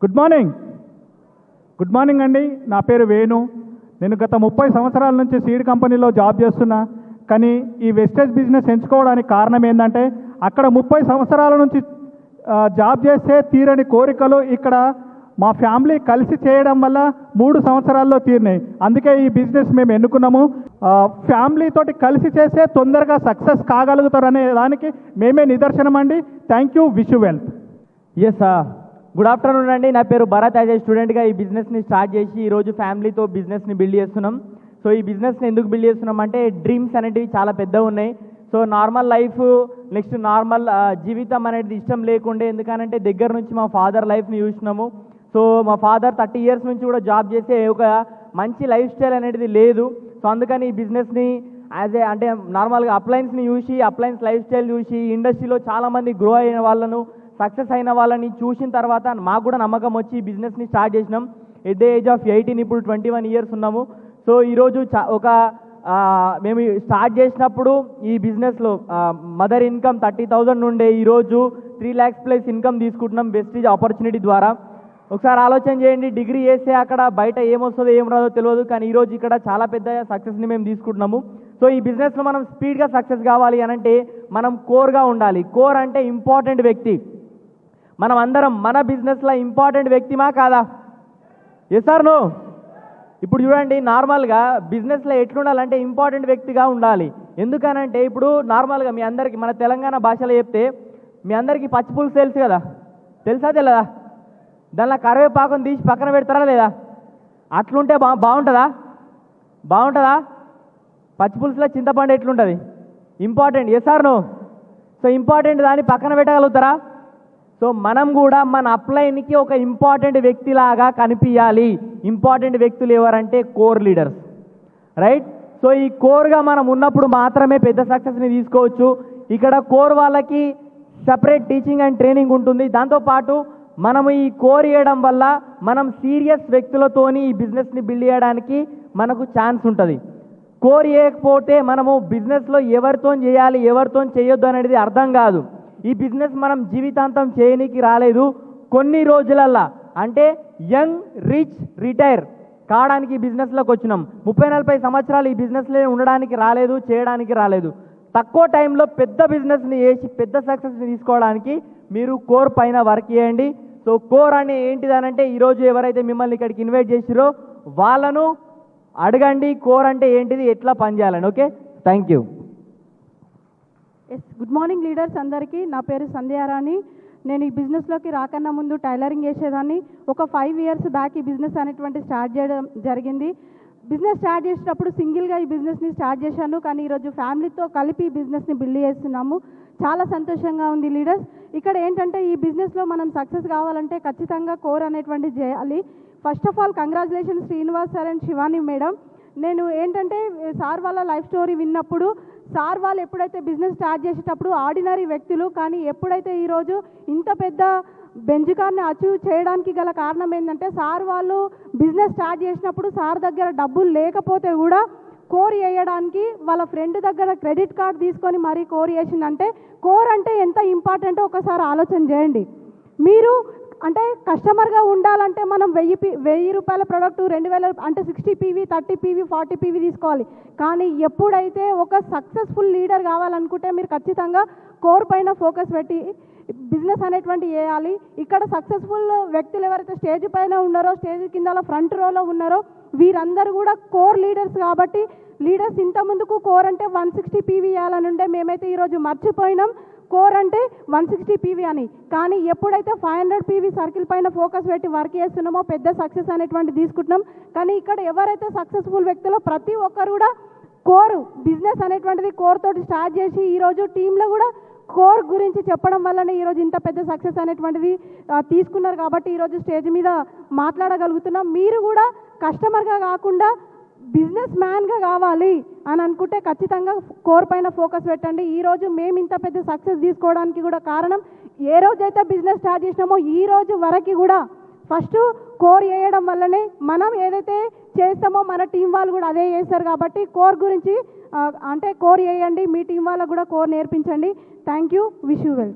Good morning అండి. నా పేరు వేణు. నేను గత 30 సంవత్సరాల నుంచి సీడ్ కంపెనీలో జాబ్ చేస్తున్నా. కానీ ఈ వెస్టేజ్ బిజినెస్ ఎంచుకోవడానికి కారణం ఏంటంటే అక్కడ 30 సంవత్సరాల నుంచి జాబ్ చేస్తే తీరని కోరికలు ఇక్కడ మా ఫ్యామిలీ కలిసి చేయడం వల్ల 3 సంవత్సరాల్లో తీరినాయి. అందుకే ఈ బిజినెస్ మేము ఎన్నుకున్నాము. ఫ్యామిలీ తోటి కలిసి చేస్తే తొందరగా సక్సెస్ కాగలుగుతారనే దానికి మేమే నిదర్శనం అండి. Thank you. Wish you wealth. Yes good afternoon అండి. నా పేరు భరత్. యాజ్ ఏ స్టూడెంట్గా ఈ బిజినెస్ని స్టార్ట్ చేసి ఈరోజు ఫ్యామిలీతో బిజినెస్ని బిల్డ్ చేస్తున్నాం. సో ఈ బిజినెస్ని ఎందుకు బిల్డ్ చేస్తున్నాం అంటే డ్రీమ్స్ అనేటివి చాలా పెద్దగా ఉన్నాయి. So normal life next normal జీవితం అనేది ఇష్టం లేకుండే, ఎందుకనంటే దగ్గర నుంచి మా ఫాదర్ లైఫ్ని చూసినాము. సో మా ఫాదర్ 30 years నుంచి కూడా జాబ్ చేసే ఒక మంచి లైఫ్ స్టైల్ అనేది లేదు. సో అందుకని ఈ బిజినెస్ని అంటే నార్మల్గా అప్లయన్స్ని చూసి అప్లయన్స్ లైఫ్ స్టైల్ చూసి ఇండస్ట్రీలో చాలామంది గ్రో అయిన వాళ్ళను సక్సెస్ అయిన వాళ్ళని చూసిన తర్వాత మాకు కూడా నమ్మకం వచ్చి ఈ బిజినెస్ని స్టార్ట్ చేసినాం. ఎట్ ద ఏజ్ ఆఫ్ 18 ఇప్పుడు 21 years ఉన్నాము. సో ఈరోజు మేము స్టార్ట్ చేసినప్పుడు ఈ బిజినెస్లో మదర్ ఇన్కమ్ 30,000 నుండే ఈరోజు 3 lakhs ప్లస్ ఇన్కమ్ తీసుకుంటున్నాం వెస్టీజ్ ఆపర్చునిటీ ద్వారా. ఒకసారి ఆలోచన చేయండి, డిగ్రీ చేస్తే అక్కడ బయట ఏమొస్తుందో ఏం రాదో తెలియదు, కానీ ఈరోజు ఇక్కడ చాలా పెద్ద సక్సెస్ని మేము తీసుకుంటున్నాము. సో ఈ బిజినెస్లో మనం స్పీడ్గా సక్సెస్ కావాలి అనంటే మనం కోర్గా ఉండాలి. కోర్ అంటే ఇంపార్టెంట్ వ్యక్తి. మనం అందరం మన బిజినెస్లో ఇంపార్టెంట్ వ్యక్తిమా కాదా? Yes or no? ఇప్పుడు చూడండి, నార్మల్గా బిజినెస్లో ఎట్లుండాలంటే ఇంపార్టెంట్ వ్యక్తిగా ఉండాలి. ఎందుకనంటే ఇప్పుడు నార్మల్గా మీ అందరికీ మన తెలంగాణ భాషలో చెప్తే మీ అందరికీ పచ్చిపులుసు తెలుసు కదా, తెలుసా తెలదా? దానిలో కరివేపాకుని తీసి పక్కన పెడతారా లేదా? అట్లుంటే బాగుంటుందా? పచ్చిపులుసులో చింతపండు ఎట్లుంటుంది? Important. Yes or no? So important దాన్ని పక్కన పెట్టగలుగుతారా? సో మనం కూడా మన అప్లైన్కి ఒక ఇంపార్టెంట్ వ్యక్తిలాగా కనిపించాలి. ఇంపార్టెంట్ వ్యక్తులు ఎవరంటే కోర్ లీడర్స్, రైట్? సో ఈ కోర్గా మనం ఉన్నప్పుడు మాత్రమే పెద్ద సక్సెస్ని తీసుకోవచ్చు. ఇక్కడ కోర్ వాళ్ళకి సపరేట్ టీచింగ్ అండ్ ట్రైనింగ్ ఉంటుంది. దాంతోపాటు మనము ఈ కోర్ చేయడం వల్ల మనం సీరియస్ వ్యక్తులతోని ఈ బిజినెస్ని బిల్డ్ చేయడానికి మనకు ఛాన్స్ ఉంటుంది. కోర్ చేయకపోతే మనము బిజినెస్లో ఎవరితో చేయాలి ఎవరితో చేయొద్దు అనేది అర్థం కాదు. ఈ బిజినెస్ మనం జీవితాంతం చేయనీకి రాలేదు, కొన్ని రోజులల్లా అంటే యంగ్ రిచ్ రిటైర్ కావడానికి ఈ బిజినెస్లోకి వచ్చినాం. 30-40 సంవత్సరాలు ఈ బిజినెస్లో ఉండడానికి రాలేదు, చేయడానికి రాలేదు. తక్కువ టైంలో పెద్ద బిజినెస్ని చేసి పెద్ద సక్సెస్ని తీసుకోవడానికి మీరు కోర్ పైన వర్క్ చేయండి. సో కోర్ అంటే ఏంటిదనంటే ఈరోజు ఎవరైతే మిమ్మల్ని ఇక్కడికి ఇన్వైట్ చేసిరో వాళ్ళను అడగండి కోర్ అంటే ఏంటిది, ఎట్లా పనిచేయాలని. Okay, thank you. Yes, good morning leaders అందరికీ. నా పేరు సంధ్యారాణి. నేను ఈ బిజినెస్లోకి రాకన్నా ముందు టైలరింగ్ చేసేదాన్ని. ఒక 5 years బ్యాక్ ఈ బిజినెస్ అనేటువంటి స్టార్ట్ చేయడం జరిగింది. బిజినెస్ స్టార్ట్ చేసేటప్పుడు సింగిల్గా ఈ బిజినెస్ని స్టార్ట్ చేశాను, కానీ ఈరోజు ఫ్యామిలీతో కలిపి ఈ బిజినెస్ని బిల్డ్ చేస్తున్నాము. చాలా సంతోషంగా ఉంది లీడర్స్. ఇక్కడ ఏంటంటే ఈ బిజినెస్లో మనం సక్సెస్ కావాలంటే ఖచ్చితంగా కోర్ అనేటువంటి చేయాలి. First of all congratulations Srinivas sir and Shivani madam. నేను ఏంటంటే సార్ వాళ్ళ లైఫ్ స్టోరీ విన్నప్పుడు, సార్ వాళ్ళు ఎప్పుడైతే బిజినెస్ స్టార్ట్ చేసేటప్పుడు ఆర్డినరీ వ్యక్తులు, కానీ ఎప్పుడైతే ఈరోజు ఇంత పెద్ద బెంజ్కార్ని అచీవ్ చేయడానికి గల కారణం ఏంటంటే సార్ వాళ్ళు బిజినెస్ స్టార్ట్ చేసినప్పుడు సార్ దగ్గర డబ్బులు లేకపోతే కూడా కోర్ వేయడానికి వాళ్ళ ఫ్రెండ్ దగ్గర క్రెడిట్ కార్డ్ తీసుకొని మరీ కోర్ వేసిందంటే కోర్ అంటే ఎంత ఇంపార్టెంటో ఒకసారి ఆలోచన చేయండి. మీరు అంటే కస్టమర్గా ఉండాలంటే మనం 1000 రూపాయల ప్రోడక్ట్ 2000 అంటే 60 PV 30 PV 40 PV తీసుకోవాలి. కానీ ఎప్పుడైతే ఒక సక్సెస్ఫుల్ లీడర్ కావాలనుకుంటే మీరు ఖచ్చితంగా కోర్ పైన ఫోకస్ పెట్టి బిజినెస్ అనేటువంటి చేయాలి. ఇక్కడ సక్సెస్ఫుల్ వ్యక్తులు ఎవరైతే స్టేజ్ పైన ఉన్నారో, స్టేజ్ కింద ఫ్రంట్ రోలో ఉన్నారో వీరందరూ కూడా కోర్ లీడర్స్. కాబట్టి లీడర్స్ ఇంత ముందుకు కోర్ అంటే 160 PV వేయాలని ఉండే, మేమైతే ఈరోజు మర్చిపోయినాం కోర్ అంటే 160 PV అని. కానీ ఎప్పుడైతే 500 PV సర్కిల్ పైన ఫోకస్ పెట్టి వర్క్ చేస్తున్నామో పెద్ద సక్సెస్ అనేటువంటి తీసుకుంటున్నాం. కానీ ఇక్కడ ఎవరైతే సక్సెస్ఫుల్ వ్యక్తులో ప్రతి ఒక్కరు కూడా కోర్ బిజినెస్ అనేటువంటిది కోర్ తోటి స్టార్ట్ చేసి ఈరోజు టీంలో కూడా కోర్ గురించి చెప్పడం వల్లనే ఈరోజు ఇంత పెద్ద సక్సెస్ అనేటువంటిది తీసుకున్నారు. కాబట్టి ఈరోజు స్టేజ్ మీద మాట్లాడగలుగుతున్నాం. మీరు కూడా కస్టమర్గా కాకుండా బిజినెస్ మ్యాన్గా కావాలి అని అనుకుంటే ఖచ్చితంగా కోర్ పైన ఫోకస్ పెట్టండి. ఈరోజు మేము ఇంత పెద్ద సక్సెస్ తీసుకోవడానికి కూడా కారణం ఏ రోజైతే బిజినెస్ స్టార్ట్ చేసినామో ఈ రోజు వరకు కూడా ఫస్ట్ కోర్ వేయడం వల్లనే మనం ఏదైతే చేస్తామో మన టీం వాళ్ళు కూడా అదే చేస్తారు. కాబట్టి కోర్ గురించి అంటే కోర్ వేయండి, మీ టీం వాళ్ళకు కూడా కోర్ నేర్పించండి. Thank you. Wish you well.